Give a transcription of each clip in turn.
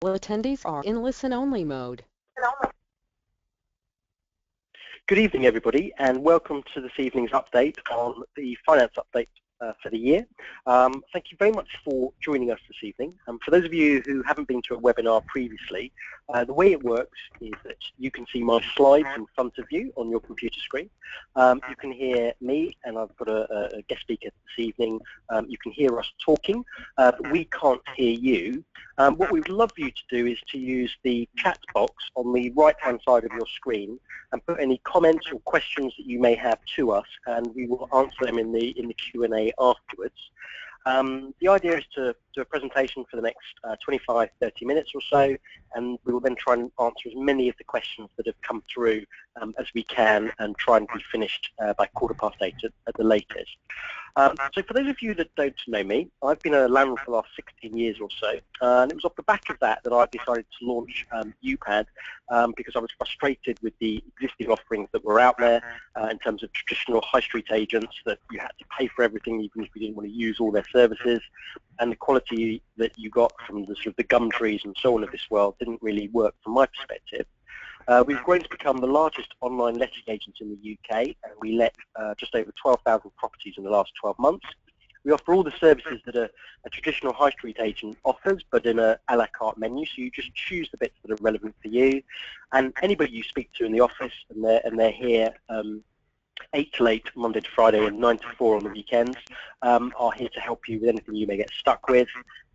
Attendees are in listen-only mode. Good evening, everybody, and welcome to this evening's update on the finance update for the year. Thank you very much for joining us this evening. For those of you who haven't been to a webinar previously, the way it works is that you can see my slides in front of you on your computer screen. You can hear me, and I've got a guest speaker this evening. You can hear us talking, but we can't hear you. What we would love you to do is to use the chat box on the right-hand side of your screen and put any comments or questions that you may have to us, and we will answer them in the Q&A afterwards. The idea is to do a presentation for the next 25-30 minutes or so, and we will then try and answer as many of the questions that have come through as we can, and try and be finished by 8:15 at the latest. So for those of you that don't know me, I've been a landlord for the last 16 years or so, and it was off the back of that I decided to launch Upad, because I was frustrated with the existing offerings that were out there in terms of traditional high street agents, that you had to pay for everything even if you didn't want to use all their services, and the quality that you got from the sort of the Gumtrees and so on of this world didn't really work from my perspective. We've grown to become the largest online letting agent in the UK, and we let just over 12,000 properties in the last 12 months. We offer all the services that a traditional high street agent offers, but in a la carte menu, so you just choose the bits that are relevant for you. And anybody you speak to in the office, and they're here 8 till 8 Monday to Friday and 9 to 4 on the weekends, are here to help you with anything you may get stuck with.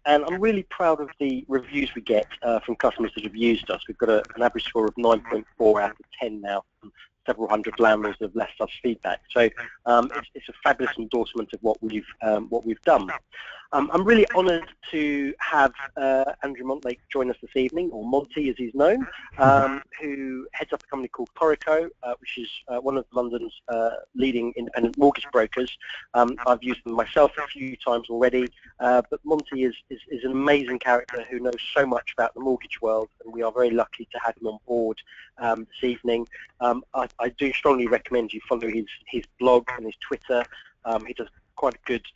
And I'm really proud of the reviews we get from customers that have used us. We've got an average score of 9.4 out of 10 now from several hundred landlords that have left us feedback. So it's a fabulous endorsement of what we've done. I'm really honoured to have Andrew Montlake join us this evening, or Monty as he's known, who heads up a company called Coreco, which is one of London's leading independent mortgage brokers. I've used them myself a few times already, but Monty is an amazing character who knows so much about the mortgage world, and we are very lucky to have him on board this evening. I do strongly recommend you follow his blog and his Twitter. He does quite a good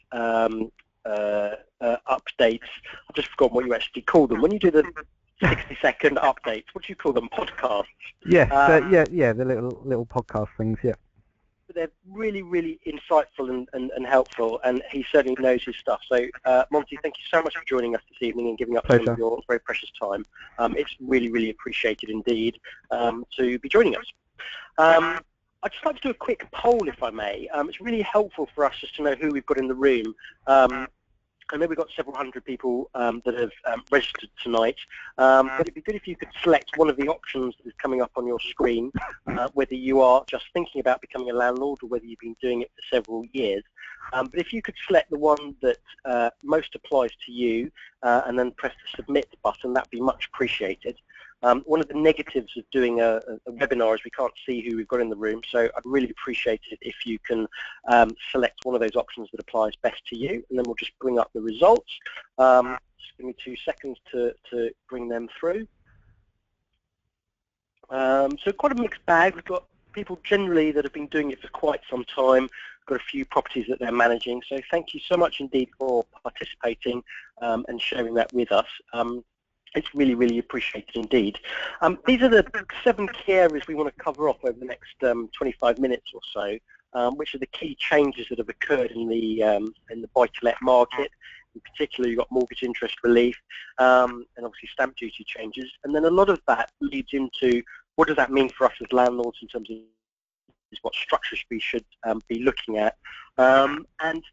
updates. I've just forgotten what you actually call them. When you do the 60-second updates, what do you call them? Podcasts? Yes, yeah, the little podcast things, yeah. But they're really, really insightful and helpful, and he certainly knows his stuff. So, Monty, thank you so much for joining us this evening and giving up some of your very precious time. It's really, really appreciated indeed to be joining us. I'd just like to do a quick poll, if I may. It's really helpful for us just to know who we've got in the room. I know we've got several hundred people that have registered tonight, but it'd be good if you could select one of the options that is coming up on your screen, whether you are just thinking about becoming a landlord or whether you've been doing it for several years. But if you could select the one that most applies to you and then press the submit button, that'd be much appreciated. One of the negatives of doing a webinar is we can't see who we've got in the room, so I'd really appreciate it if you can select one of those options that applies best to you, and then we'll just bring up the results. Just give me 2 seconds to bring them through. So quite a mixed bag. We've got people generally that have been doing it for quite some time, got a few properties that they're managing, so thank you so much indeed for participating and sharing that with us. It's really, really appreciated indeed. These are the 7 key areas we want to cover off over the next 25 minutes or so, which are the key changes that have occurred in the buy-to-let market. In particular, you've got mortgage interest relief and obviously stamp duty changes. And then a lot of that leads into what does that mean for us as landlords in terms of what structures we should be looking at. And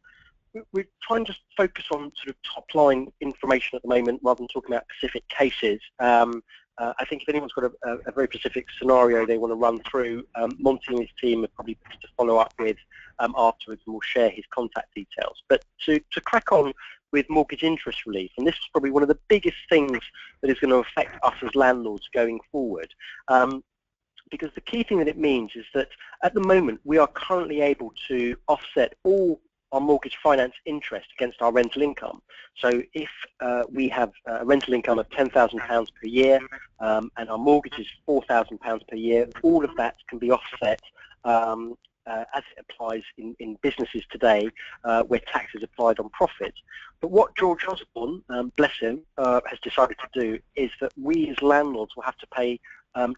we're trying to focus on sort of top-line information at the moment rather than talking about specific cases. I think if anyone's got a very specific scenario they want to run through, Monty and his team are probably best to follow up with afterwards, and we'll share his contact details. But to crack on with mortgage interest relief, and this is probably one of the biggest things that is going to affect us as landlords going forward. Because the key thing that it means is that at the moment we are currently able to offset all our mortgage finance interest against our rental income. So if we have a rental income of £10,000 per year and our mortgage is £4,000 per year, all of that can be offset as it applies in businesses today, where tax is applied on profit. But what George Osborne, bless him, has decided to do is that we as landlords will have to pay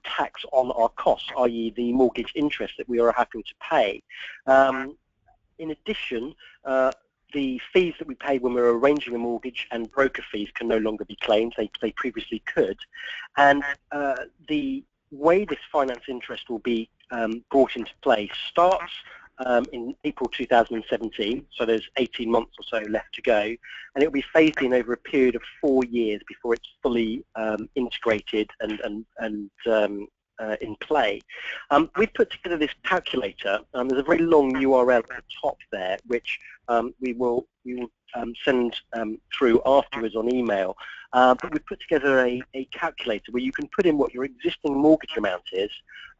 tax on our costs, i.e. the mortgage interest that we are having to pay. In addition, the fees that we pay when we're arranging a mortgage and broker fees can no longer be claimed. They previously could. And the way this finance interest will be brought into play starts in April 2017, so there's 18 months or so left to go, and it will be phased in over a period of 4 years before it's fully integrated and in play. We've put together this calculator. There's a very long URL at the top there, which we will send through afterwards on email. But we've put together a calculator where you can put in what your existing mortgage amount is,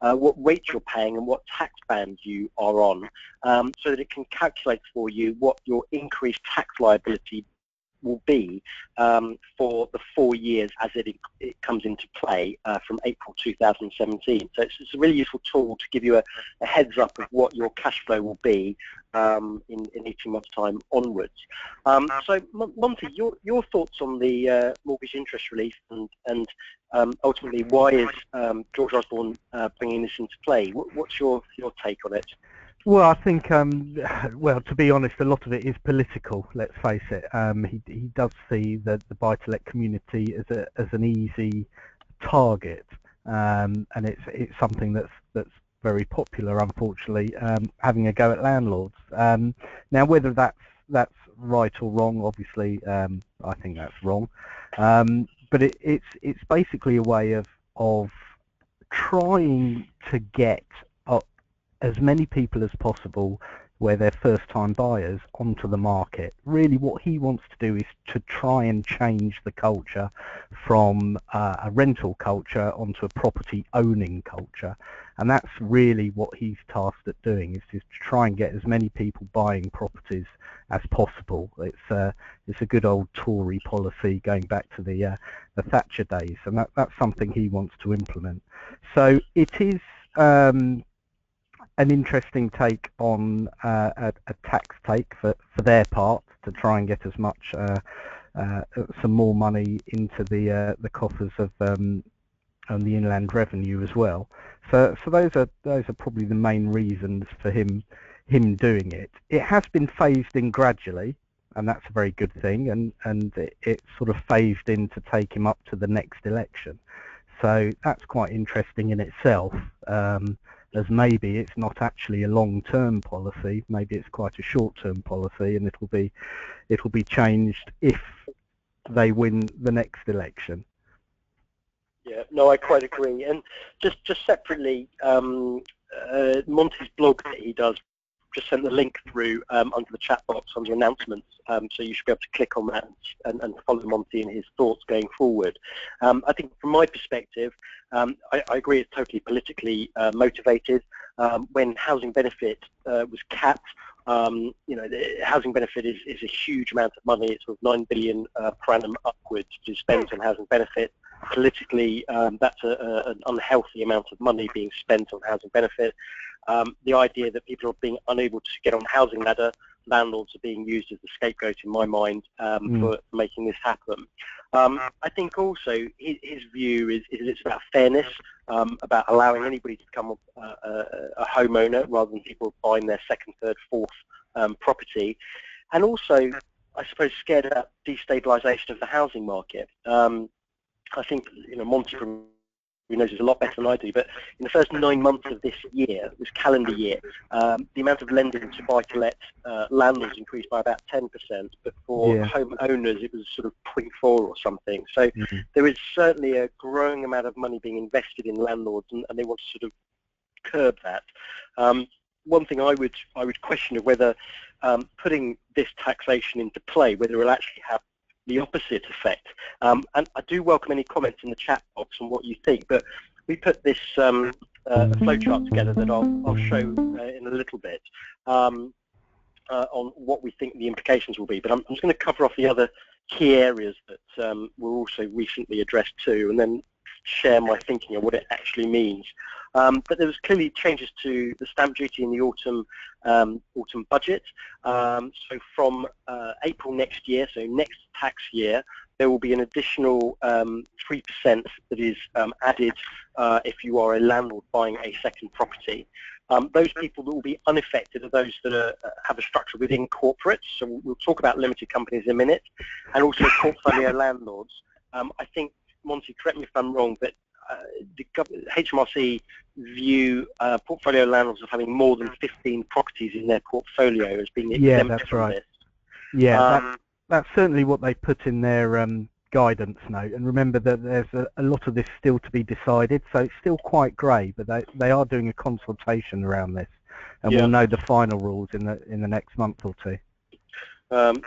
what rate you're paying, and what tax band you are on, so that it can calculate for you what your increased tax liability will be for the 4 years as it comes into play from April 2017. So it's a really useful tool to give you a heads up of what your cash flow will be in 18 months' time onwards. So Monty, your thoughts on the mortgage interest relief and ultimately why is George Osborne bringing this into play? What's your take on it? Well, I think, well, to be honest, a lot of it is political. Let's face it. He does see the buy-to-let community as an easy target, and it's something that's very popular, unfortunately. Having a go at landlords. Now, whether that's right or wrong, obviously, I think that's wrong. But it's basically a way of trying to get as many people as possible where they're first-time buyers onto the market. Really what he wants to do is to try and change the culture from a rental culture onto a property owning culture. And that's really what he's tasked at doing, is to try and get as many people buying properties as possible. It's a good old Tory policy going back to the Thatcher days, and that's something he wants to implement. So it is an interesting take on a tax take for their part, to try and get as much some more money into the coffers of the inland revenue as well. So those are probably the main reasons for him doing it. It has been phased in gradually, and that's a very good thing, and it sort of phased in to take him up to the next election. So that's quite interesting in itself. As maybe it's not actually a long-term policy, maybe it's quite a short-term policy, and it'll be changed if they win the next election. Yeah, no, I quite agree. And just separately, Monty's blog that he does, just sent the link through under the chat box under announcements, so you should be able to click on that and follow Monty and his thoughts going forward. I think from my perspective, I agree it's totally politically motivated. When housing benefit was capped, the housing benefit is a huge amount of money. It's sort of 9 billion per annum upwards to spend on housing benefit. Politically, that's an unhealthy amount of money being spent on housing benefit. The idea that people are being unable to get on the housing ladder, landlords are being used as the scapegoat in my mind for making this happen. I think also his view is it's about fairness, about allowing anybody to become a homeowner rather than people buying their second, third, fourth property, and also, I suppose, scared about destabilisation of the housing market. I think Monty from who knows this a lot better than I do, but in the first 9 months of this calendar year, the amount of lending to buy-to-let landlords increased by about 10%, but for home owners it was sort of 0.4 or something. So there is certainly a growing amount of money being invested in landlords, and they want to sort of curb that. One thing I would question of whether putting this taxation into play, whether it will actually have the opposite effect. And I do welcome any comments in the chat box on what you think, but we put this flowchart together that I'll show in a little bit on what we think the implications will be. But I'm just going to cover off the other key areas that were also recently addressed too, and then share my thinking on what it actually means. But there was clearly changes to the stamp duty in the autumn budget. So from April next year, so next tax year, there will be an additional 3% that is added if you are a landlord buying a second property. Those people that will be unaffected are those that have a structure within corporates. So we'll talk about limited companies in a minute, and also portfolio landlords. I think, Monty, correct me if I'm wrong, but the HMRC view portfolio landlords of having more than 15 properties in their portfolio as being exempt from this. Yeah, that's certainly what they put in their guidance note. And remember that there's a lot of this still to be decided, so it's still quite grey, but they are doing a consultation around this, and we'll know the final rules in the next month or two.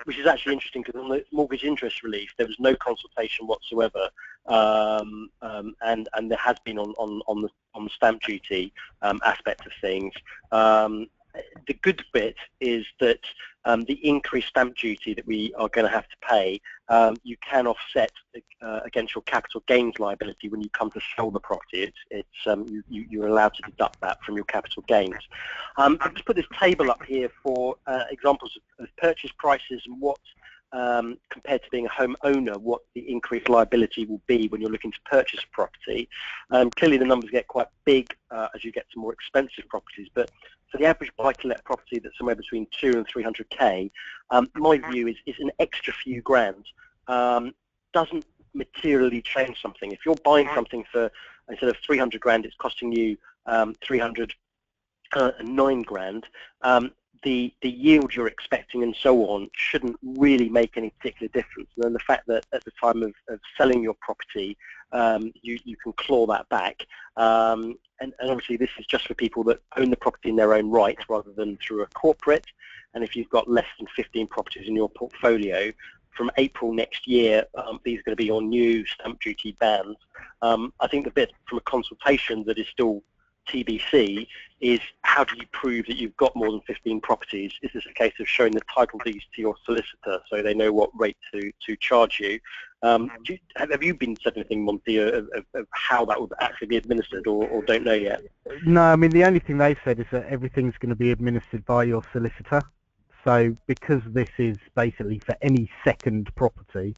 Which is actually interesting, because on the mortgage interest relief there was no consultation whatsoever, and there has been on the stamp duty aspect of things. The good bit is that the increased stamp duty that we are going to have to pay, you can offset against your capital gains liability when you come to sell the property. You're allowed to deduct that from your capital gains. I've just put this table up here for examples of purchase prices and what, compared to being a homeowner, what the increased liability will be when you're looking to purchase a property. Clearly the numbers get quite big as you get to more expensive properties, but for the average buy-to-let property that's somewhere between 200 and 300k, my view is an extra few grand doesn't materially change something. If you're buying something for, instead of 300 grand, it's costing you 309 grand, the yield you're expecting and so on shouldn't really make any particular difference. And then the fact that at the time of selling your property, you can claw that back. And obviously this is just for people that own the property in their own right rather than through a corporate. And if you've got less than 15 properties in your portfolio, from April next year, these are going to be your new stamp duty bands. I think the bit from a consultation that is still TBC is, how do you prove that you've got more than 15 properties? Is this a case of showing the title deeds to your solicitor so they know what rate to charge you? Have you been said anything, Monty, of how that would actually be administered, or don't know yet? No, I mean, the only thing they've said is that everything's going to be administered by your solicitor. So because this is basically for any second property,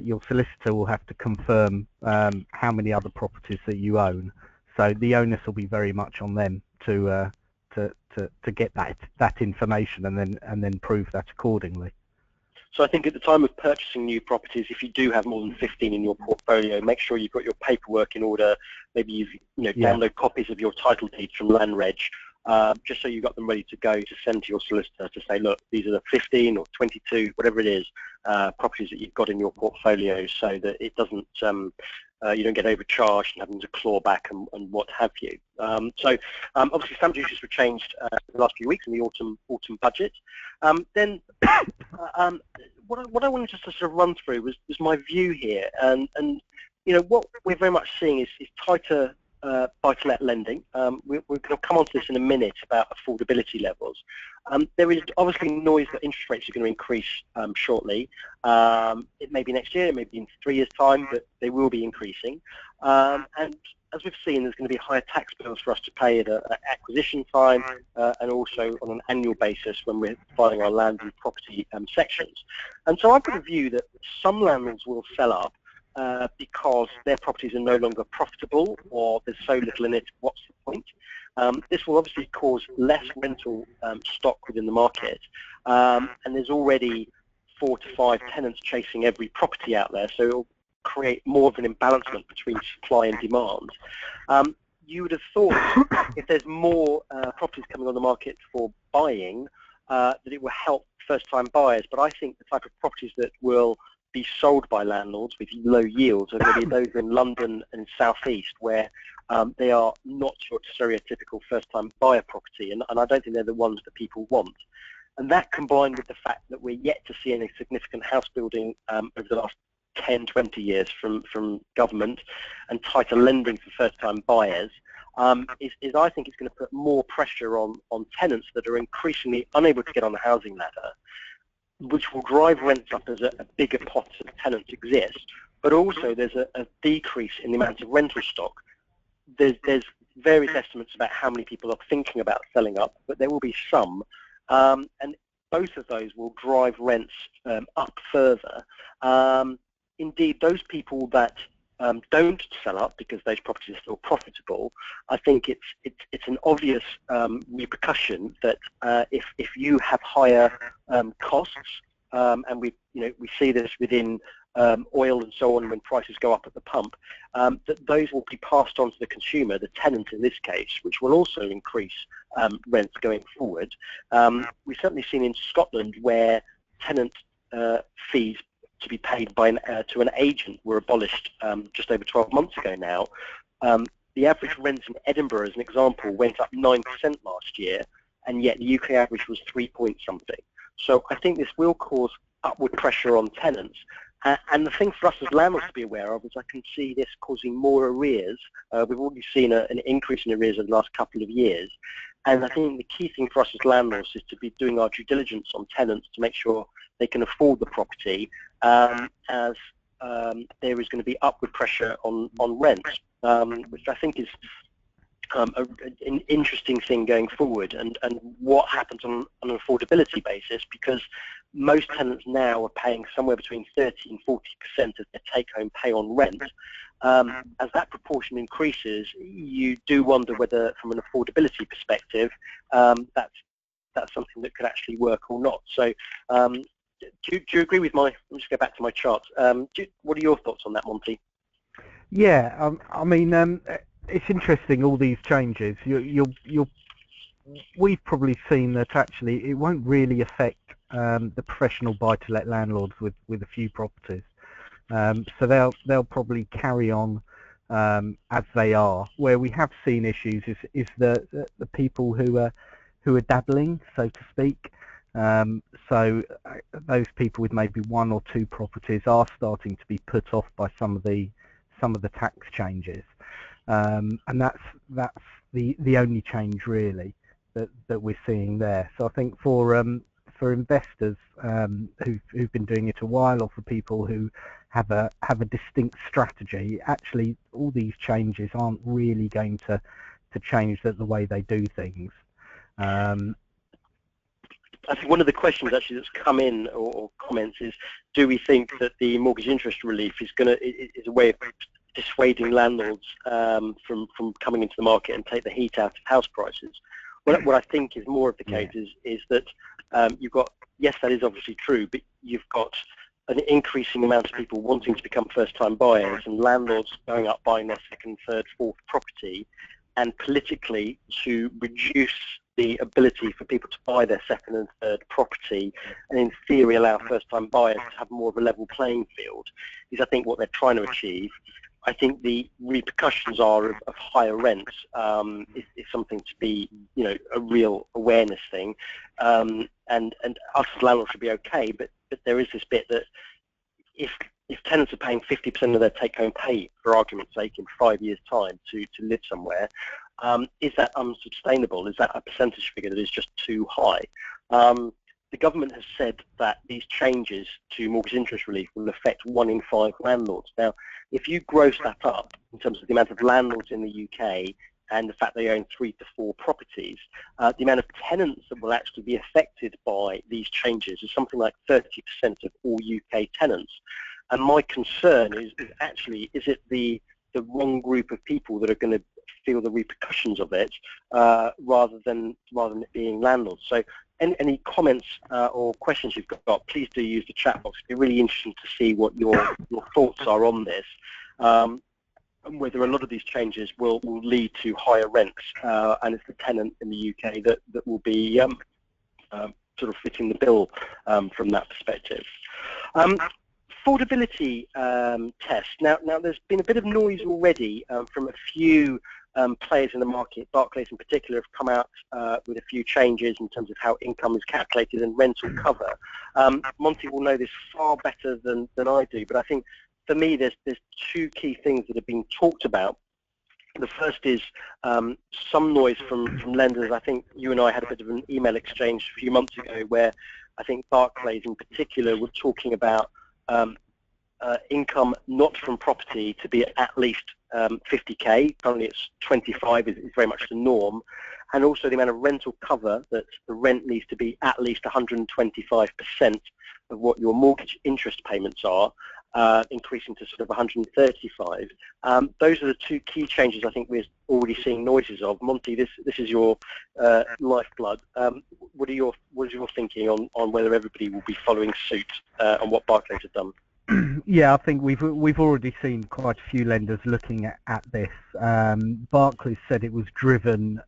your solicitor will have to confirm how many other properties that you own. So the onus will be very much on them to get that information and then prove that accordingly. So I think at the time of purchasing new properties, if you do have more than 15 in your portfolio, make sure you've got your paperwork in order. Maybe you've download copies of your title deeds from LandReg, just so you've got them ready to go to send to your solicitor to say, look, these are the 15 or 22, whatever it is, properties that you've got in your portfolio, so that it doesn't you don't get overcharged and having to claw back and what have you. So obviously stamp duties were changed in the last few weeks in the autumn budget. Then what I wanted just to sort of run through was my view here, and what we're very much seeing is tighter buy-to-let lending. We're going to come on to this in a minute about affordability levels. There is obviously noise that interest rates are going to increase shortly. It may be next year, it may be in 3 years' time, but they will be increasing. And as we've seen, there's going to be higher tax bills for us to pay at acquisition time, and also on an annual basis when we're filing our land and property sections. And so I've got a view that some landlords will sell up because their properties are no longer profitable, or there's so little in it, what's the point? This will obviously cause less rental stock within the market, and there's already 4 to 5 tenants chasing every property out there, so it'll create more of an imbalancement between supply and demand. You would have thought if there's more properties coming on the market for buying, that it will help first-time buyers, but I think the type of properties that will be sold by landlords with low yields are going to be those in London and South East, where they are not your stereotypical first-time buyer property, and I don't think they're the ones that people want. And that, combined with the fact that we're yet to see any significant house building over the last 10, 20 years from government, and tighter lending for first-time buyers, is I think it's going to put more pressure on tenants that are increasingly unable to get on the housing ladder, which will drive rents up as a bigger pot of tenants exist, but also there's a decrease in the amount of rental stock. there's various estimates about how many people are thinking about selling up, but there will be some, and both of those will drive rents up further. Indeed, those people that don't sell up because those properties are still profitable, I think it's an obvious repercussion that if you have higher costs, and we see this within oil and so on when prices go up at the pump, that those will be passed on to the consumer, the tenant in this case, which will also increase rents going forward. We've certainly seen in Scotland where tenant fees to be paid by to an agent were abolished just over 12 months ago now. The average rent in Edinburgh, as an example, went up 9% last year, and yet the UK average was 3 point something. So I think this will cause upward pressure on tenants. And the thing for us as landlords to be aware of is I can see this causing more arrears. We've already seen an increase in arrears over the last couple of years. And I think the key thing for us as landlords is to be doing our due diligence on tenants to make sure they can afford the property, as there is going to be upward pressure on rents, which I think is an interesting thing going forward, and what happens on an affordability basis, because most tenants now are paying somewhere between 30 and 40% of their take-home pay on rent. As that proportion increases, you do wonder whether, from an affordability perspective, that's something that could actually work or not. So, do you agree with my? Let me just go back to my chart. What are your thoughts on that, Monty? Yeah, I mean, it's interesting, all these changes. We've probably seen that actually it won't really affect the professional buy-to-let landlords with a few properties. So they'll probably carry on as they are. Where we have seen issues is the people who are dabbling, so to speak. So those people with maybe 1 or 2 properties are starting to be put off by some of the tax changes, and that's the only change really that we're seeing there. So I think for investors who've been doing it a while, or for people who have a distinct strategy, actually all these changes aren't really going to change the way they do things. I think one of the questions actually that's come in, or comments, is, do we think that the mortgage interest relief is a way of dissuading landlords from coming into the market and take the heat out of house prices? What I think is more of the case is that you've got, yes, that is obviously true, but you've got an increasing amount of people wanting to become first-time buyers, and landlords going up buying their second, third, fourth property, and politically to reduce the ability for people to buy their second and third property, and in theory allow first-time buyers to have more of a level playing field, is I think what they're trying to achieve. I think the repercussions of higher rents is something to be, a real awareness thing, and us as landlords should be okay, but there is this bit that if tenants are paying 50% of their take-home pay, for argument's sake, in 5 years' time to live somewhere, is that unsustainable? Is that a percentage figure that is just too high? The government has said that these changes to mortgage interest relief will affect 1 in 5 landlords. Now, if you gross that up in terms of the amount of landlords in the UK and the fact they own 3 to 4 properties, the amount of tenants that will actually be affected by these changes is something like 30% of all UK tenants. And my concern is actually, is it the wrong group of people that are going to feel the repercussions of it, rather than it being landlords? So any comments or questions you've got, please do use the chat box. It'd be really interesting to see what your thoughts are on this, and whether a lot of these changes will lead to higher rents, and it's the tenant in the UK that will be sort of fitting the bill from that perspective. Affordability test. Now there's been a bit of noise already from a few players in the market. Barclays in particular have come out with a few changes in terms of how income is calculated and rental cover. Monty will know this far better than I do, but I think for me there's 2 key things that have been talked about. The first is some noise from lenders. I think you and I had a bit of an email exchange a few months ago where I think Barclays in particular were talking about income not from property to be at least 50k. Currently it's 25 is very much the norm. And also the amount of rental cover, that the rent needs to be at least 125% of what your mortgage interest payments are, increasing to sort of 135. Those are the two key changes I think we're already seeing noises of. Monty, this is your lifeblood. What is your thinking on whether everybody will be following suit on what Barclays have done? Yeah, I think we've already seen quite a few lenders looking at this. Barclays said it was driven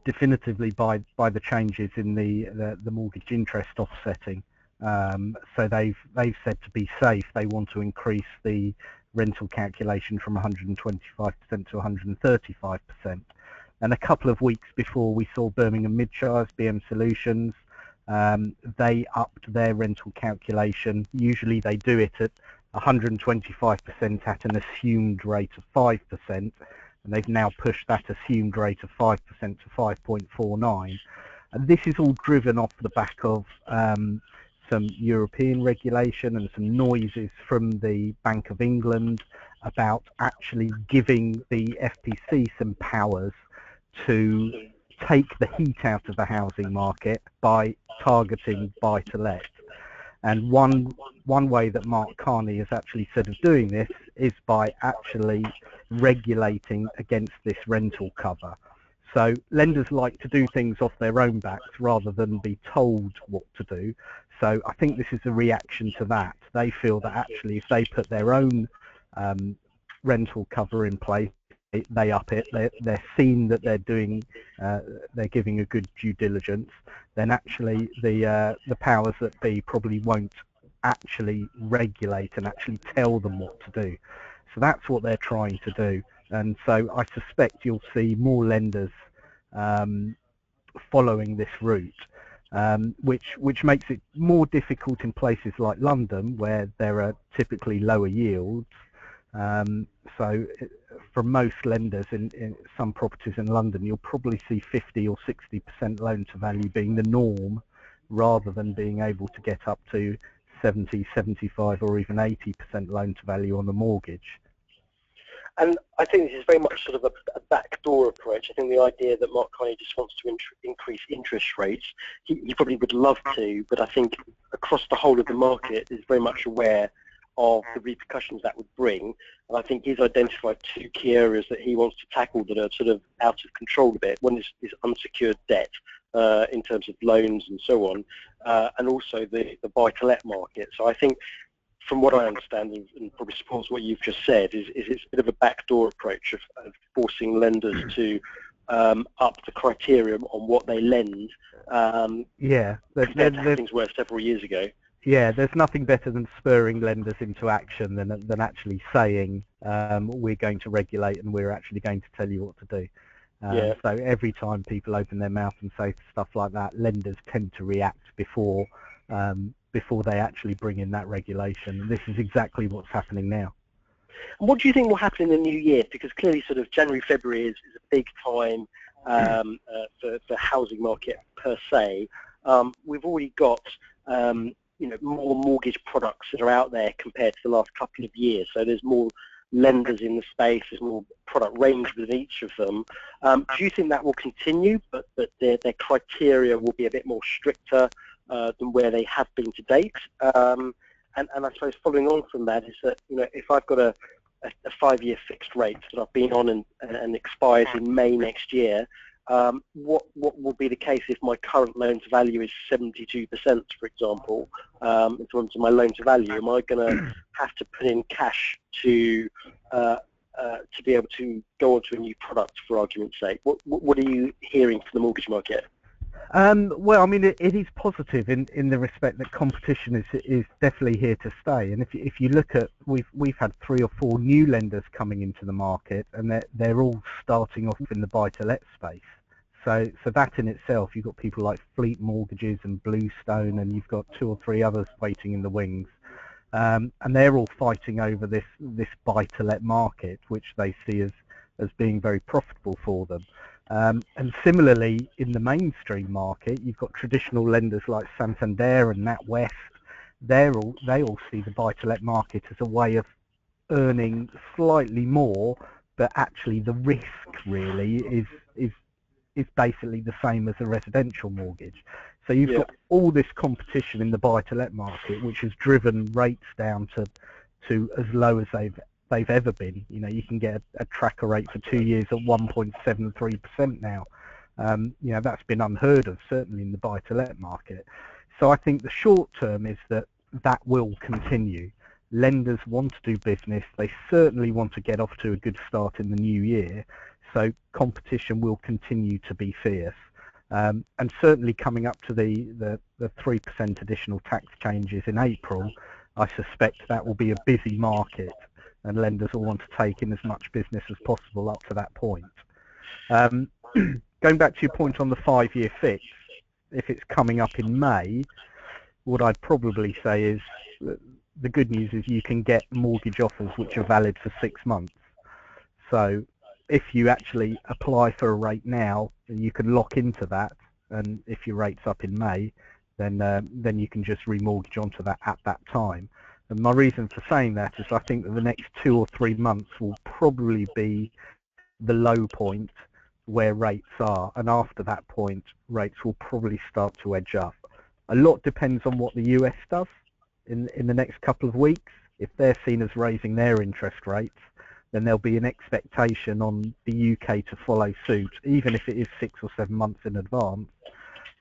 definitively by the changes in the mortgage interest offsetting. So they've said to be safe they want to increase the rental calculation from 125% to 135%. And a couple of weeks before, we saw Birmingham Midshires, BM Solutions, they upped their rental calculation. Usually they do it at 125% at an assumed rate of 5%, and they've now pushed that assumed rate of 5% to 5.49. And this is all driven off the back of some European regulation and some noises from the Bank of England about actually giving the FPC some powers to take the heat out of the housing market by targeting buy-to-let. And one way that Mark Carney has actually said of doing this is by actually regulating against this rental cover. So lenders like to do things off their own backs rather than be told what to do. So I think this is a reaction to that. They feel that actually if they put their own rental cover in place, they up it, they're seen that they're doing, they're giving a good due diligence, then actually the powers that be probably won't actually regulate and actually tell them what to do. So that's what they're trying to do. And so I suspect you'll see more lenders following this route, which makes it more difficult in places like London, where there are typically lower yields. So for most lenders in some properties in London, you'll probably see 50 or 60% loan to value being the norm, rather than being able to get up to 70, 75 or even 80% loan to value on a mortgage. And I think this is very much sort of a backdoor approach. I think the idea that Mark Carney just wants to increase interest rates, he probably would love to, but I think across the whole of the market is very much aware of the repercussions that would bring. And I think he's identified two key areas that he wants to tackle that are sort of out of control a bit. One is unsecured debt in terms of loans and so on, and also the buy-to-let market. So I think, from what I understand, and probably supports what you've just said, is it's a bit of a backdoor approach of forcing lenders to up the criteria on what they lend. Yeah, compared to how things were several years ago. Yeah, there's nothing better than spurring lenders into action than actually saying we're going to regulate and we're actually going to tell you what to do. So every time people open their mouth and say stuff like that, lenders tend to react before they actually bring in that regulation. And this is exactly what's happening now. And what do you think will happen in the new year? Because clearly sort of January, February is a big time for the housing market per se. We've already got more mortgage products that are out there compared to the last couple of years. So there's more lenders in the space, there's more product range within each of them. Do you think that will continue, but their criteria will be a bit more stricter than where they have been to date? And I suppose following on from that is that, if I've got a 5-year fixed rate that I've been on and expires in May next year, what will be the case if my current loan to value is 72%, for example, in terms of my loan to value? Am I going to have to put in cash to be able to go onto a new product, for argument's sake? What are you hearing from the mortgage market? Well, I mean, it is positive in the respect that competition is definitely here to stay. And if you look at, we've had 3 or 4 new lenders coming into the market, and they're all starting off in the buy-to-let space. So that in itself, you've got people like Fleet Mortgages and Bluestone, and you've got 2 or 3 others waiting in the wings, and they're all fighting over this buy-to-let market, which they see as being very profitable for them. And similarly, in the mainstream market, you've got traditional lenders like Santander and NatWest they all see the buy-to-let market as a way of earning slightly more, but actually the risk really is basically the same as a residential mortgage. So you've got all this competition in the buy-to-let market, which has driven rates down to as low as they've ever been. You know, you can get a tracker rate for 2 years at 1.73% now. You know, that's been unheard of, certainly in the buy-to-let market. So I think the short term is that will continue. Lenders want to do business. They certainly want to get off to a good start in the new year. So competition will continue to be fierce. And certainly coming up to the 3% additional tax changes in April, I suspect that will be a busy market, and lenders will want to take in as much business as possible up to that point. Going back to your point on the 5-year fix, if it's coming up in May, what I'd probably say is the good news is you can get mortgage offers which are valid for 6 months. So if you actually apply for a rate now, you can lock into that, and if your rate's up in May, then you can just remortgage onto that at that time. And my reason for saying that is I think that the next 2 or 3 months will probably be the low point where rates are, and after that point rates will probably start to edge up. A lot depends on what the US does in the next couple of weeks. If they're seen as raising their interest rates, then there'll be an expectation on the UK to follow suit, even if it is 6 or 7 months in advance.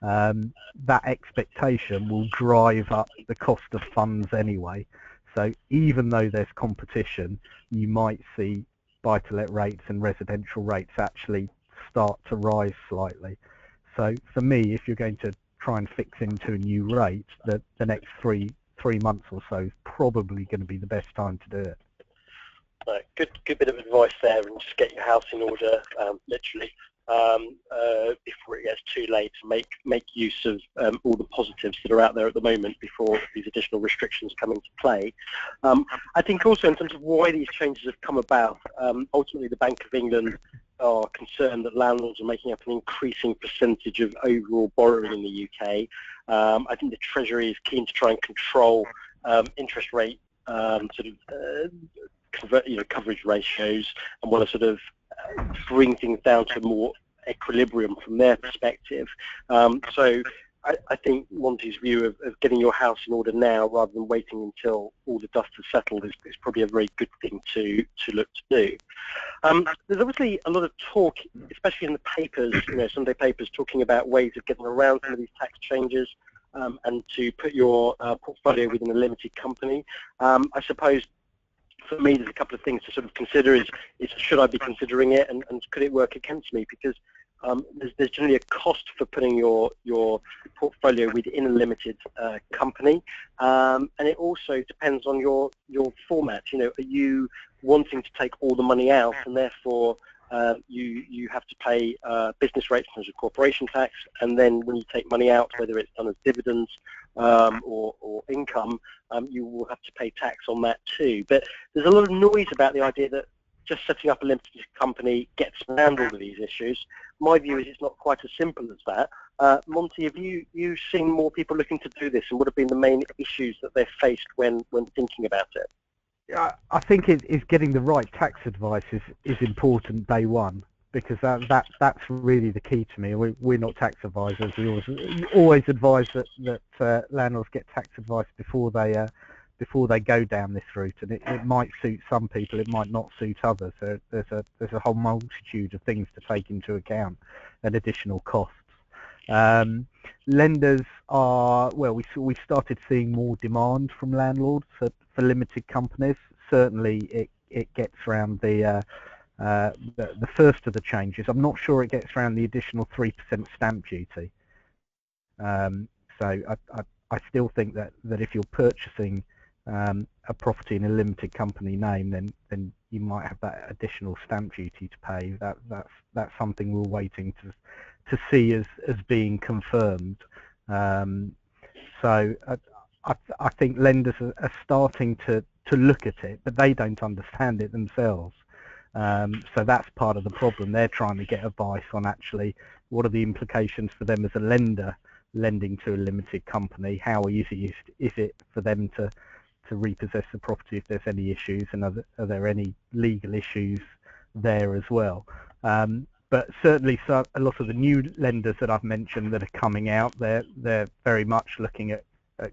That expectation will drive up the cost of funds anyway. So even though there's competition, you might see buy-to-let rates and residential rates actually start to rise slightly. So for me, if you're going to try and fix into a new rate, the next three months or so is probably going to be the best time to do it. Right, good bit of advice there, and just get your house in order, literally, before it gets too late, to make use of all the positives that are out there at the moment before these additional restrictions come into play. I think also in terms of why these changes have come about, ultimately the Bank of England are concerned that landlords are making up an increasing percentage of overall borrowing in the UK. I think the Treasury is keen to try and control interest rate coverage ratios, and want to sort of bring things down to more equilibrium from their perspective. So I think Monty's view of getting your house in order now rather than waiting until all the dust has settled is probably a very good thing to look to do. There's obviously a lot of talk, especially in the papers, Sunday papers, talking about ways of getting around some of these tax changes, and to put your portfolio within a limited company. I suppose for me, there's a couple of things to sort of consider. Is should I be considering it, and could it work against me? Because there's generally a cost for putting your portfolio within a limited company, and it also depends on your format. Are you wanting to take all the money out, and therefore you have to pay business rates in terms of corporation tax, and then when you take money out, whether it's done as dividends or income, you will have to pay tax on that too. But there's a lot of noise about the idea that just setting up a limited company gets around all of these issues. My view is it's not quite as simple as that. Monty, have you seen more people looking to do this, and what have been the main issues that they've faced when thinking about it? Yeah, I think is getting the right tax advice is important day one, because that's really the key to me. We're not tax advisors. We always advise that landlords get tax advice before they go down this route, and it might suit some people, it might not suit others. So there's a whole multitude of things to take into account, and additional costs. Lenders are, well, we started seeing more demand from landlords for limited companies. Certainly it gets around the first of the changes. I'm not sure it gets around the additional 3% stamp duty. So I still think that if you're purchasing a property in a limited company name, then you might have that additional stamp duty to pay. That's something we're waiting to see as being confirmed. So I think lenders are starting to look at it, but they don't understand it themselves. So that's part of the problem. They're trying to get advice on actually what are the implications for them as a lender lending to a limited company, how easy is it for them to repossess the property if there's any issues, and are there any legal issues there as well. But certainly a lot of the new lenders that I've mentioned that are coming out, they're very much looking at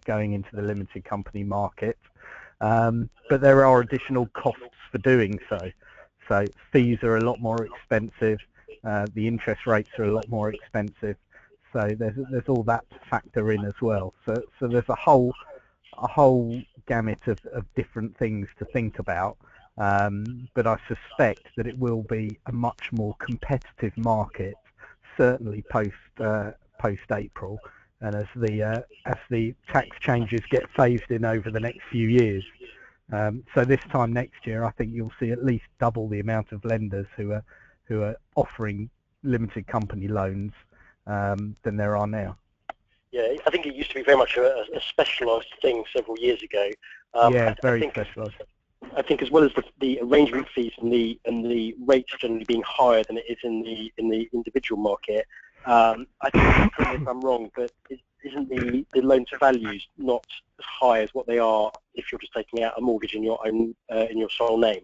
going into the limited company market. But there are additional costs for doing so. So fees are a lot more expensive, the interest rates are a lot more expensive. So there's all that to factor in as well. So there's a whole gamut of different things to think about. But I suspect that it will be a much more competitive market, certainly post April, and as the tax changes get phased in over the next few years. So this time next year, I think you'll see at least double the amount of lenders who are offering limited company loans than there are now. Yeah, I think it used to be very much a specialised thing several years ago. Yeah, very specialised. I think as well as the arrangement fees and the rates generally being higher than it is in the individual market. I think, if I'm wrong, but isn't the loan to values not as high as what they are if you're just taking out a mortgage in your own in your sole name?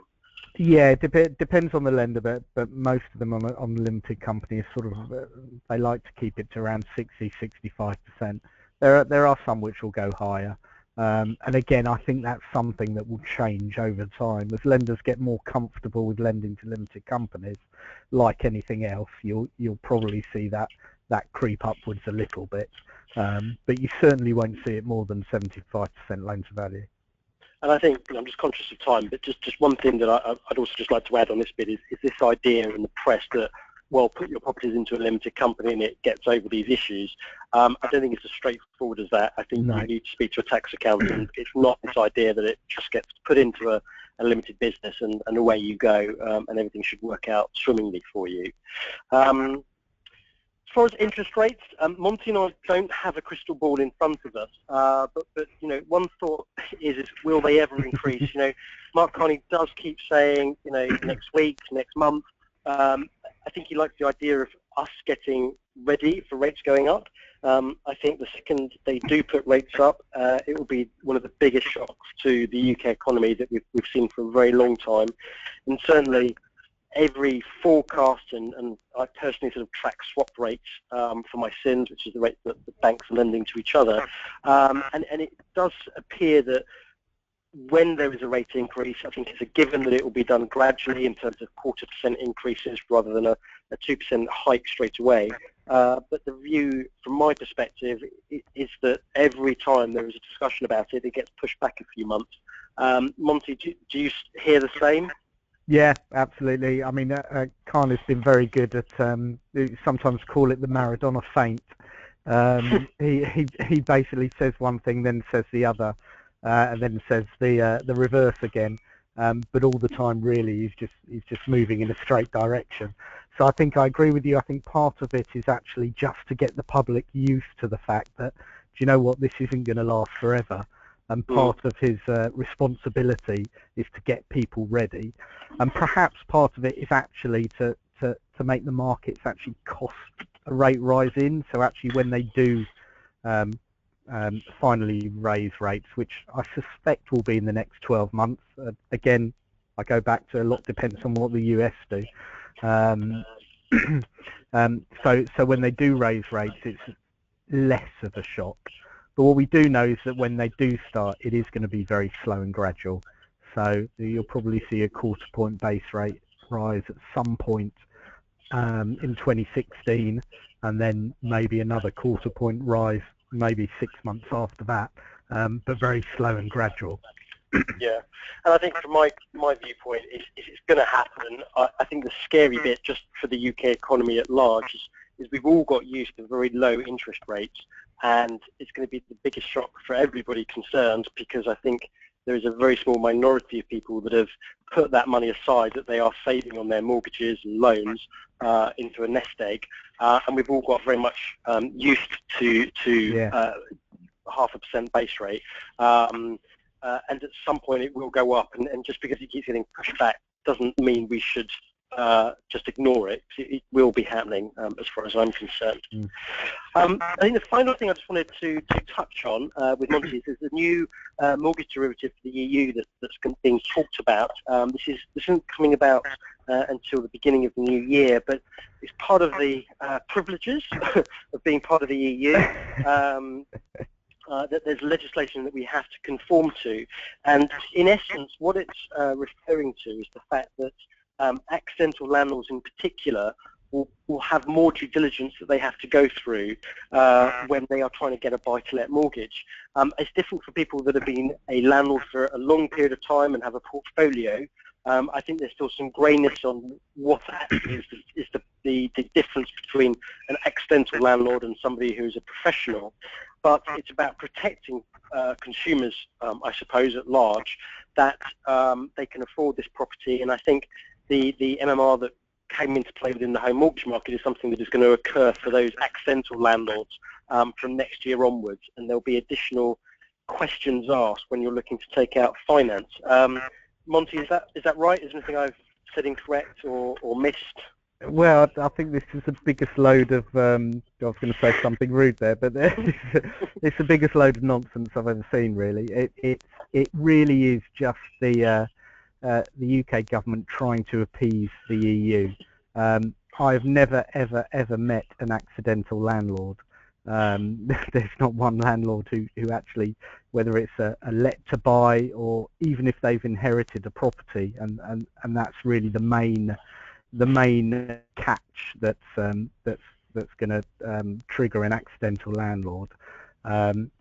Yeah, it depends on the lender, but most of them on the limited company is sort of they like to keep it to around 60-65%. There are some which will go higher, and again, I think that's something that will change over time as lenders get more comfortable with lending to limited companies. Like anything else, you'll probably see that creep upwards a little bit, but you certainly won't see it more than 75% loan to value. And I think, I'm just conscious of time, but just one thing that I'd also just like to add on this bit is this idea in the press that, well, put your properties into a limited company and it gets over these issues. I don't think it's as straightforward as that. I think you need to speak to a tax accountant. It's not this idea that it just gets put into a limited business and away you go, and everything should work out swimmingly for you. As far as interest rates, Monty and I don't have a crystal ball in front of us, but you know, one thought is will they ever increase? You know, Mark Carney does keep saying, you know, next week, next month. I think he likes the idea of us getting ready for rates going up. I think the second they do put rates up, it will be one of the biggest shocks to the UK economy that we've seen for a very long time, and certainly every forecast, and I personally sort of track swap rates for my SINs, which is the rate that the banks are lending to each other, and it does appear that when there is a rate increase, I think it's a given that it will be done gradually in terms of 0.25% increases rather than a 2% hike straight away. But the view, from my perspective, is that every time there is a discussion about it, it gets pushed back a few months. Monty, do you hear the same? Yeah, absolutely. I mean, Khan has been very good at, sometimes call it the Maradona feint. He basically says one thing, then says the other, and then says the reverse again. But all the time, really, he's just moving in a straight direction. So I think I agree with you. I think part of it is actually just to get the public used to the fact that, do you know what, this isn't going to last forever. And part of his responsibility is to get people ready, and perhaps part of it is actually to make the markets actually cost a rate rise in. So actually, when they do finally raise rates, which I suspect will be in the next 12 months, again, I go back to a lot depends on what the US do. So when they do raise rates, it's less of a shock. But what we do know is that when they do start, it is going to be very slow and gradual. So you'll probably see a 0.25 point base rate rise at some point in 2016, and then maybe another 0.25 point rise maybe 6 months after that, but very slow and gradual. Yeah, and I think from my viewpoint, it's going to happen. I think the scary bit just for the UK economy at large is we've all got used to very low interest rates, and it's going to be the biggest shock for everybody concerned, because I think there is a very small minority of people that have put that money aside that they are saving on their mortgages and loans into a nest egg, and we've all got very much used to 0.5% base rate, and at some point it will go up, and just because it keeps getting pushed back doesn't mean we should just ignore it. It will be happening as far as I'm concerned. I think the final thing I just wanted to touch on with Monty is the new mortgage derivative for the EU that's being talked about. This isn't coming about until the beginning of the new year, but it's part of the privileges of being part of the EU. That there's legislation that we have to conform to, and in essence what it's referring to is the fact that accidental landlords in particular will have more due diligence that they have to go through when they are trying to get a buy-to-let mortgage. It's different for people that have been a landlord for a long period of time and have a portfolio. I think there's still some greyness on what actually is the difference between an accidental landlord and somebody who's a professional. But it's about protecting consumers, I suppose, at large, that they can afford this property. And I think the MMR that came into play within the home mortgage market is something that is going to occur for those accidental landlords from next year onwards. And there'll be additional questions asked when you're looking to take out finance. Monty, is that right? Is anything I've said incorrect or missed? Well, I think this is the biggest load of, I was going to say something rude there, but it's the biggest load of nonsense I've ever seen, really. It really is just the UK government trying to appease the EU. I've never, ever met an accidental landlord. There's not one landlord who actually, whether it's a let to buy or even if they've inherited a property, and that's really the main catch that's going to trigger an accidental landlord.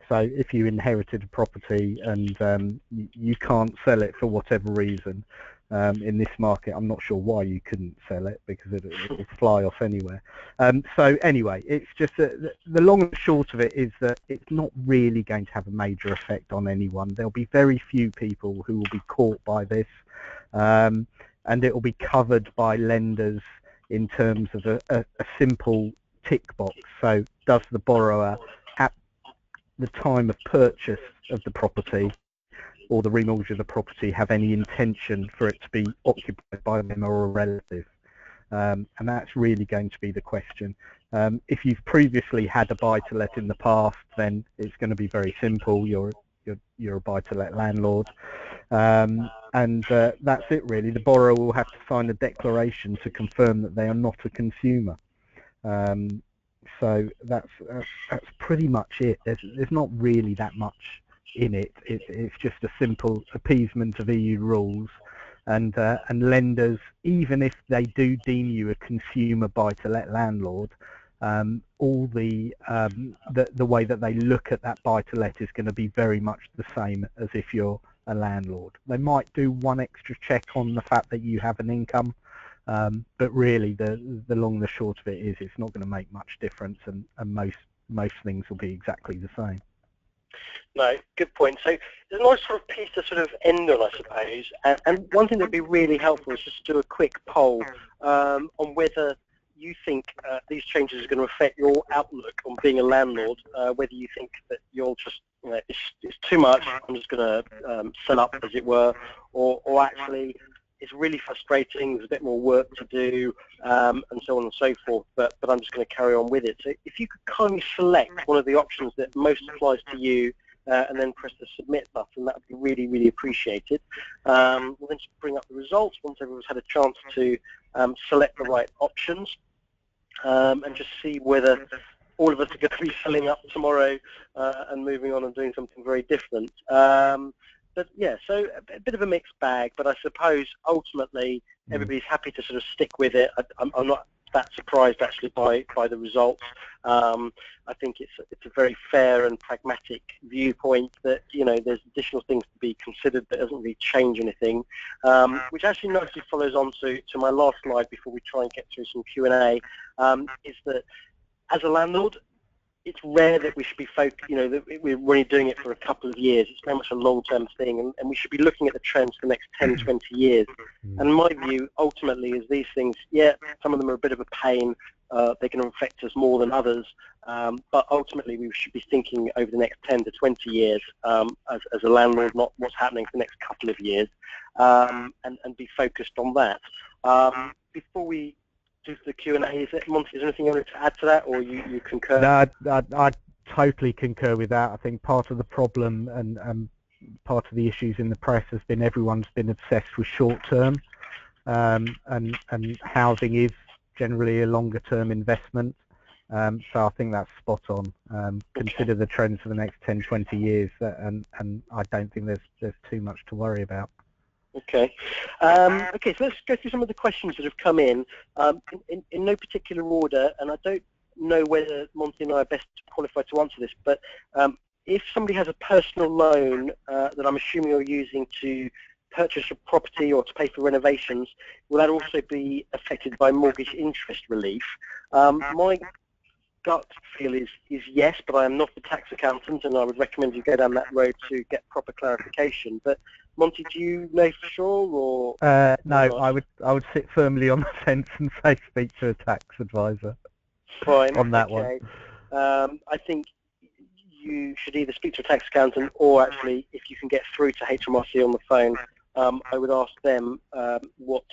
So if you inherited a property and you can't sell it for whatever reason, in this market, I'm not sure why you couldn't sell it because it'll fly off anywhere. So anyway, it's just the long and short of it is that it's not really going to have a major effect on anyone. There'll be very few people who will be caught by this. And it will be covered by lenders in terms of a simple tick box. So does the borrower at the time of purchase of the property or the remortgage of the property have any intention for it to be occupied by them or a relative? And that's really going to be the question. If you've previously had a buy-to-let in the past, then it's going to be very simple. You're a buy-to-let landlord. And that's it really. The borrower will have to sign a declaration to confirm that they are not a consumer. So that's pretty much it. There's not really that much in it. It's just a simple appeasement of EU rules, and lenders, even if they do deem you a consumer buy-to-let landlord, all the way that they look at that buy-to-let is going to be very much the same as if you're a landlord. They might do one extra check on the fact that you have an income, but really the long and the short of it is it's not going to make much difference, and most things will be exactly the same. No, good point. So there's a nice sort of piece to sort of end on, I suppose. And one thing that would be really helpful is just to do a quick poll on whether you think these changes are going to affect your outlook on being a landlord, whether you think that you'll just, it's too much, I'm just going to sell up, as it were, or actually it's really frustrating, there's a bit more work to do, and so on and so forth, but I'm just going to carry on with it. So if you could kindly select one of the options that most applies to you, and then press the submit button, that would be really, really appreciated. We'll then just bring up the results once everyone's had a chance to select the right options, and just see whether all of us are going to be selling up tomorrow and moving on and doing something very different. But yeah, so a bit of a mixed bag, but I suppose ultimately everybody's happy to sort of stick with it. I'm not that surprised actually by the results. I think it's a very fair and pragmatic viewpoint that, there's additional things to be considered that doesn't really change anything, which actually nicely follows on to my last slide before we try and get through some Q&A, is that as a landlord, it's rare that we should be that we're only doing it for a couple of years. It's very much a long-term thing, and we should be looking at the trends for the next 10, 20 years. And my view, ultimately, is these things, some of them are a bit of a pain. They can affect us more than others, but ultimately we should be thinking over the next 10 to 20 years as a landlord, not what's happening for the next couple of years, and be focused on that. before we do the Q&A, Monty, is there anything you wanted to add to that, or you concur? No, I totally concur with that. I think part of the problem and part of the issues in the press has been everyone's been obsessed with short-term, and housing is generally a longer-term investment. So I think that's spot on. Consider the trends for the next 10, 20 years, and I don't think there's too much to worry about. Okay. Okay, so let's go through some of the questions that have come in no particular order, and I don't know whether Monty and I are best qualified to answer this, but if somebody has a personal loan that I'm assuming you're using to purchase a property or to pay for renovations, will that also be affected by mortgage interest relief? My gut feel is yes, but I am not a tax accountant, and I would recommend you go down that road to get proper clarification. But Monty, do you know for sure, or no? I would sit firmly on the fence and say speak to a tax advisor. Fine. On that okay. one. I think you should either speak to a tax accountant, or actually, if you can get through to HMRC on the phone, I would ask them what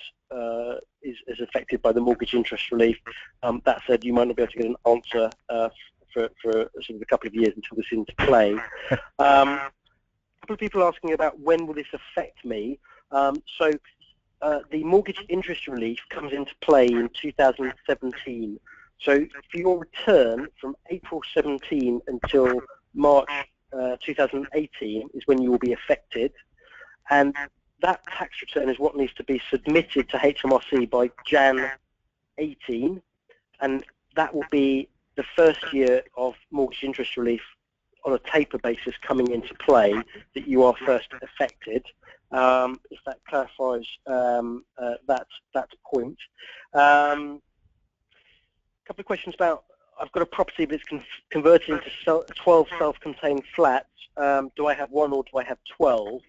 is affected by the mortgage interest relief. That said, you might not be able to get an answer for sort of a couple of years until this is into play. A couple of people asking about when will this affect me. So the mortgage interest relief comes into play in 2017. So for your return from April 17 until March 2018 is when you will be affected, and that tax return is what needs to be submitted to HMRC by Jan 18, and that will be the first year of mortgage interest relief on a taper basis coming into play that you are first affected. If that clarifies that point. A couple of questions about, I've got a property that's converted into 12 self-contained flats. Do I have one or do I have 12?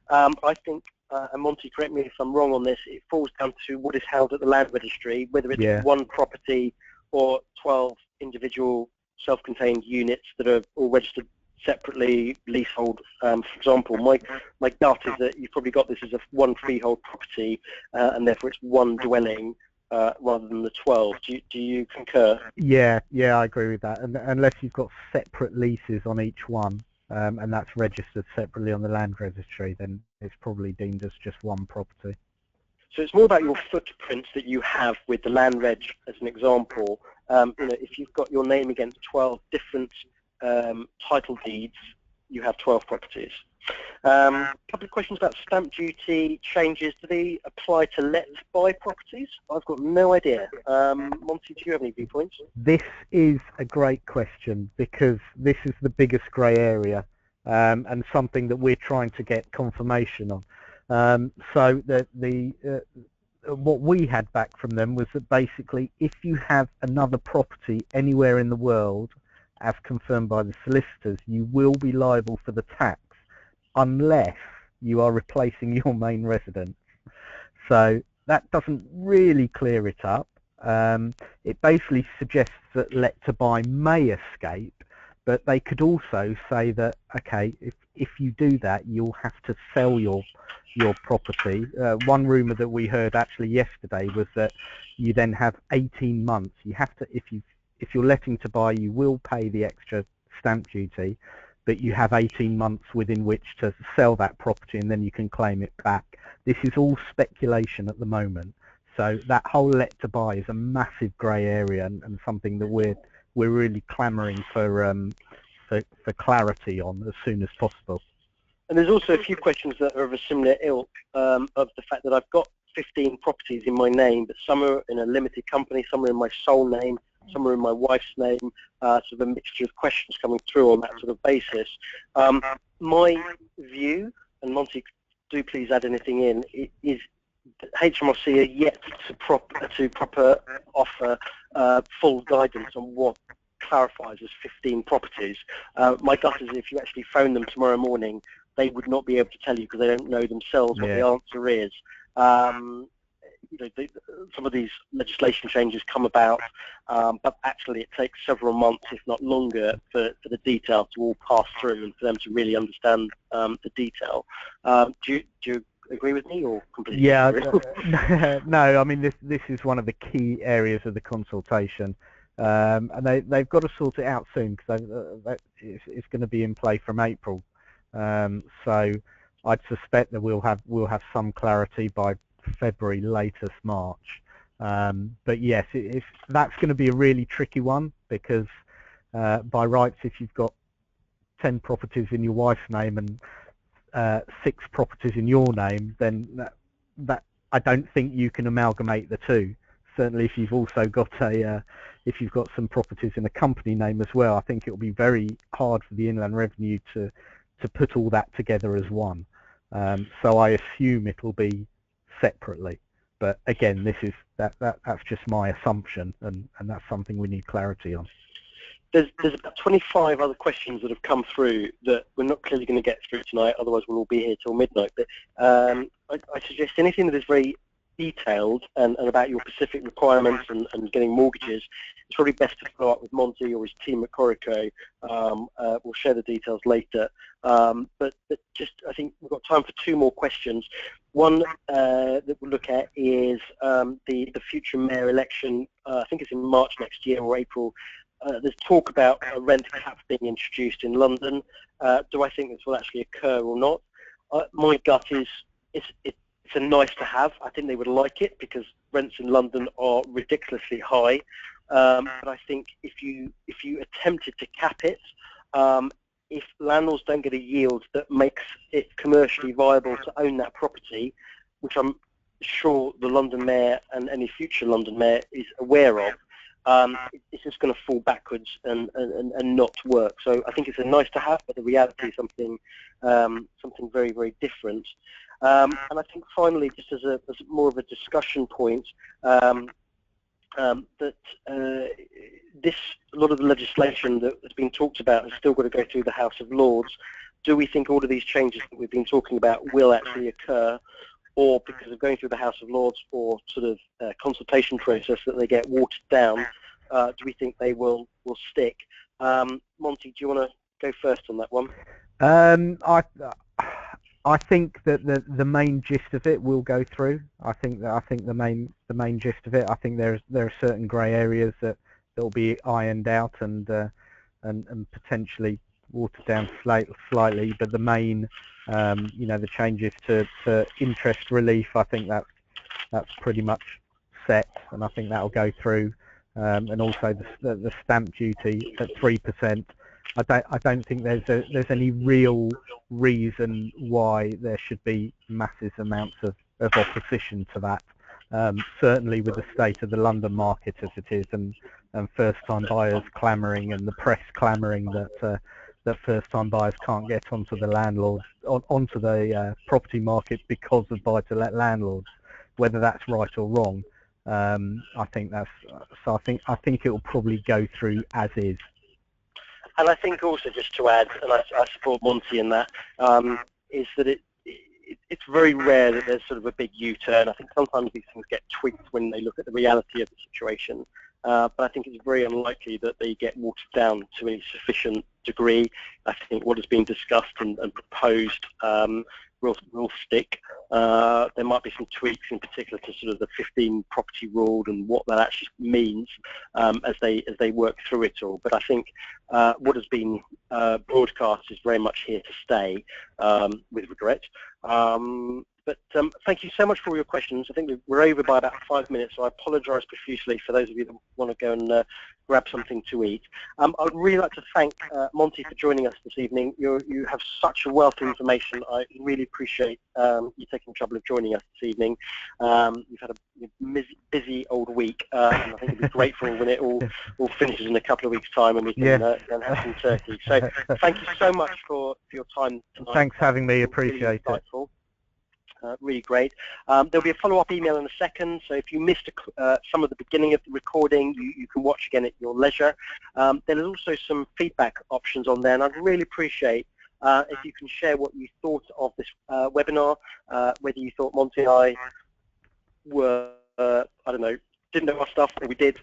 I think, and Monty, correct me if I'm wrong on this, it falls down to what is held at the land registry, whether it's one property or 12 individual self-contained units that are all registered separately, leasehold. For example, my gut is that you've probably got this as one freehold property, and therefore it's one dwelling rather than the 12. Do you concur? Yeah, I agree with that. And unless you've got separate leases on each one, and that's registered separately on the land registry, then it's probably deemed as just one property. So it's more about your footprints that you have with the land reg as an example. If you've got your name against 12 different title deeds, you have 12 properties. A couple of questions about stamp duty changes. Do they apply to let-buy properties? I've got no idea. Monty, do you have any viewpoints? This is a great question because this is the biggest grey area, and something that we're trying to get confirmation on. So what we had back from them was that basically if you have another property anywhere in the world, as confirmed by the solicitors, you will be liable for the tax unless you are replacing your main residence. So that doesn't really clear it up. It basically suggests that let to buy may escape, but they could also say that, okay, if you do that, you'll have to sell your property. One rumour that we heard actually yesterday was that you then have 18 months. You have to, if you're letting to buy, you will pay the extra stamp duty, but you have 18 months within which to sell that property and then you can claim it back. This is all speculation at the moment. So that whole let to buy is a massive grey area and something that we're really clamouring for clarity on as soon as possible. And there's also a few questions that are of a similar ilk, of the fact that I've got 15 properties in my name, but some are in a limited company, some are in my sole name, some are in my wife's name, sort of a mixture of questions coming through on that sort of basis. My view, and Monty, do please add anything in, is that HMRC are yet to proper offer full guidance on what clarifies as 15 properties. My gut is if you actually phone them tomorrow morning, they would not be able to tell you because they don't know themselves what the answer is. Some of these legislation changes come about, but actually it takes several months, if not longer, for the detail to all pass through and for them to really understand the detail. Do you agree with me or completely Yeah, disagree? no, I mean this is one of the key areas of the consultation, and they've got to sort it out soon because it's going to be in play from April. So I'd suspect that we'll have some clarity by February, latest March. But yes, that's going to be a really tricky one because by rights, if you've got 10 properties in your wife's name and 6 properties in your name, then that I don't think you can amalgamate the two. Certainly, if you've also got if you've got some properties in a company name as well, I think it will be very hard for the Inland Revenue to put all that together as one. So I assume it'll be separately. But again, that's just my assumption, and that's something we need clarity on. There's about 25 other questions that have come through that we're not clearly going to get through tonight, otherwise we'll all be here till midnight. But I suggest anything that is very detailed and about your specific requirements and getting mortgages, it's probably best to follow up with Monty or his team at Coreco. We'll share the details later. But just, I think we've got time for 2 more questions. One that we'll look at is the future mayor election. I think it's in March next year or April. There's talk about a rent cap being introduced in London. Do I think this will actually occur or not? My gut is it's a nice to have. I think they would like it because rents in London are ridiculously high. But I think if you attempted to cap it, if landlords don't get a yield that makes it commercially viable to own that property, which I'm sure the London Mayor and any future London Mayor is aware of, it's just going to fall backwards and not work. So I think it's a nice to have, but the reality is something very, very different. And I think finally, just as more of a discussion point, that a lot of the legislation that has been talked about has still got to go through the House of Lords. Do we think all of these changes that we've been talking about will actually occur, or because of going through the House of Lords or sort of consultation process that they get watered down, do we think they will stick? Monty, do you want to go first on that one? I think that the main gist of it will go through. I think the main gist of it. I think there are certain grey areas that will be ironed out and potentially watered down slightly. But the main, the changes to interest relief, I think that's pretty much set, and I think that will go through. And also the stamp duty at 3%. I don't think there's any real reason why there should be massive amounts of opposition to that. Certainly with the state of the London market as it is, and first-time buyers clamouring and the press clamouring that first-time buyers can't get onto the property market because of buy-to-let landlords, whether that's right or wrong. I think it will probably go through as is. And I think also, just to add, and I support Monty in that, is that it's very rare that there's sort of a big U-turn. I think sometimes these things get tweaked when they look at the reality of the situation. But I think it's very unlikely that they get watered down to any sufficient degree. I think what has been discussed and proposed will stick. There might be some tweaks in particular to sort of the 15 property rule and what that actually means as they work through it all. But I think what has been broadcast is very much here to stay, with regret. But thank you so much for all your questions. I think we're over by about 5 minutes, so I apologise profusely for those of you that want to go and grab something to eat. I would really like to thank Monty for joining us this evening. You have such a wealth of information. I really appreciate you taking the trouble of joining us this evening. You've had a busy old week, and I think it'd be grateful when it all finishes in a couple of weeks' time and we can have some turkey. So thank you so much for your time tonight. Thanks for having me. Appreciate it. Really great. There'll be a follow-up email in a second, so if you missed some of the beginning of the recording, you can watch again at your leisure. There's also some feedback options on there, and I'd really appreciate if you can share what you thought of this webinar, whether you thought Monty and I were, didn't know our stuff, or we did,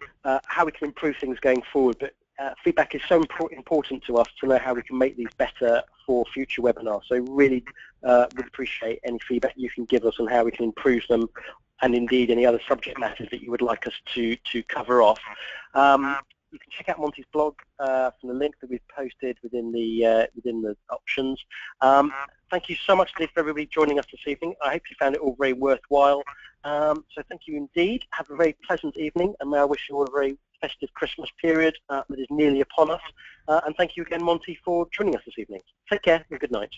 how we can improve things going forward. But feedback is so important to us to know how we can make these better for future webinars. So really would appreciate any feedback you can give us on how we can improve them, and indeed any other subject matters that you would like us to cover off. You can check out Monty's blog from the link that we've posted within the options. Thank you so much for everybody joining us this evening. I hope you found it all very worthwhile. So thank you indeed. Have a very pleasant evening, and may I wish you all a very festive Christmas period that is nearly upon us. And thank you again, Monty, for joining us this evening. Take care and good night.